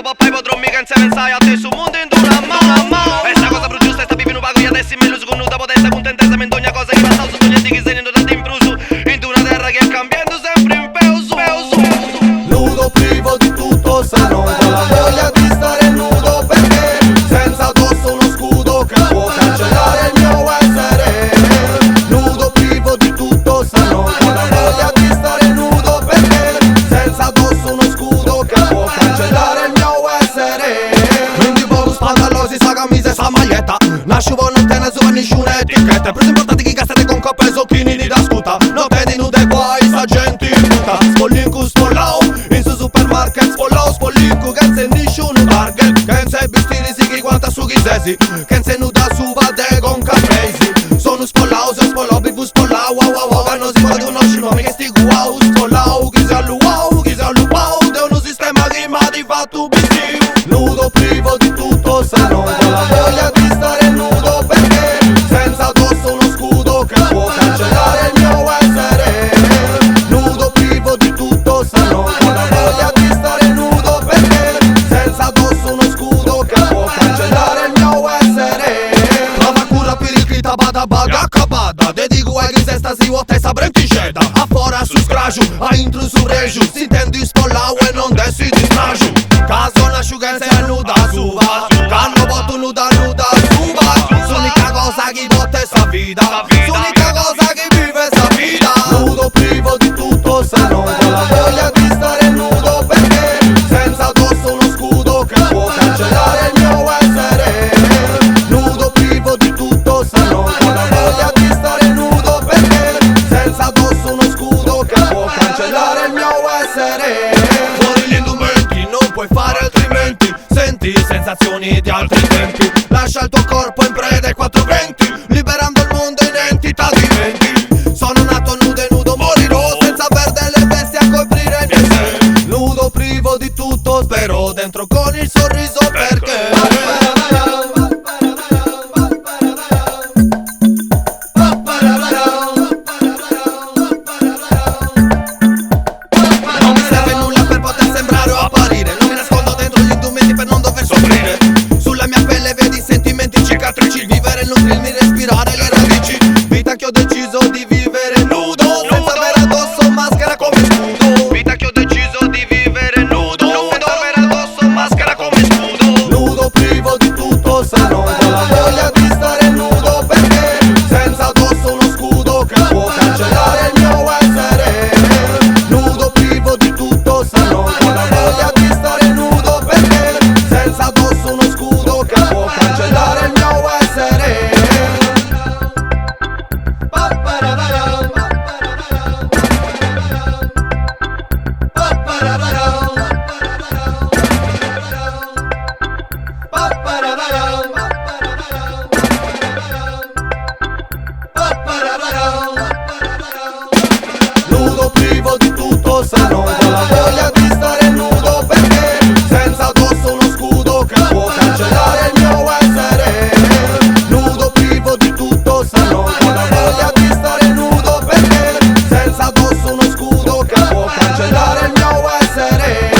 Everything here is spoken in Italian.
poi potrò mica insieme sai a te su mondo in una mano. E sta cosa più giusta è sta vivendo pago io adesso me lo con nuda potenza contentezza in ogni cosa che passa su niente che sei tanto impruso in una terra che è cambiando sempre in peuso. Nudo privo di tutto se non ho la voglia di stare nudo perché senza addosso uno scudo che può cancellare il mio essere. Nudo privo di tutto se non ho la voglia di stare nudo perché senza addosso uno scudo che può cancellare il mio essere. Quindi poco spandalosi sa camisa e sa maglietta nascivo non te ne so nessuna etichetta. Preso importanti che castate con coppe e zocchini di da scuta. Non vedi nude guai sa gente puta. Spollinku spollao in su supermarket spollao spollinku che se nessuno target che se vestiti si chi quanta su chi sesi che se nuda su vade con capresi. Sono spollao se spollao bivu spollao wow wow wow che non si può conoscere nomi che sti wow spollao chi si alluau chi si alluau de uno sistema che ma di fatto bistiu. Nudo privo di tutto se non ho la voglia di stare nudo perché senza addosso uno scudo che può cancellare il mio essere. Nudo privo di tutto se non ho la voglia di stare nudo perché senza addosso uno scudo che può cancellare il mio essere. Prova cura per il crita bada bada acabada dedico ai che se sta si vuota e sa bremticeda a fora su scraju a intru su reju si intendi spollau e non dessi di straju caso nasciuga e se nuda suva canno botto nuda suva l'unica cosa che botte sa vita l'unica cosa che vive sa vita. Nudo privo di tutto se non ho la voglia di stare nudo perché senza addosso uno scudo che può cancellare il mio essere. Nudo privo di tutto se non ho la voglia di stare nudo perché senza addosso uno scudo che può cancellare il mio essere. Fuori gli indumenti non puoi fare altrimenti senti sensazioni di altri tempi. Lascia il tuo corpo in preda ai 420 liberando il mondo in entità di venti. Sono nato nudo e nudo morirò senza perdere le bestie a coprire i miei seni. Nudo privo di tutto spero dentro con il sorriso perché non mi serve nulla per poter sembrare o apparire. Non mi nascondo dentro gli indumenti per non dover soffrire. Sulla mia pelle vedi sentimenti, cicatrici. Vivere, nutrirmi, respirare le radici. Vita che ho deciso di vivere nudo senza avere addosso maschera come scudo. Vita che ho deciso di vivere nudo senza avere addosso maschera come scudo. Nudo privo di tutto se non ho la voglia di stare nudo perché senza addosso uno scudo che può cancellare il mio essere. Nudo privo di tutto se non ho la voglia di stare nudo perché senza addosso uno scudo che può cancellare il mio essere. Nudo privo di tutto se non ho la voglia di stare nudo perché senza addosso uno scudo che può cancellare il mio essere. Nudo privo di tutto se non ho la voglia di stare nudo perché senza addosso uno scudo che può cancellare il mio essere.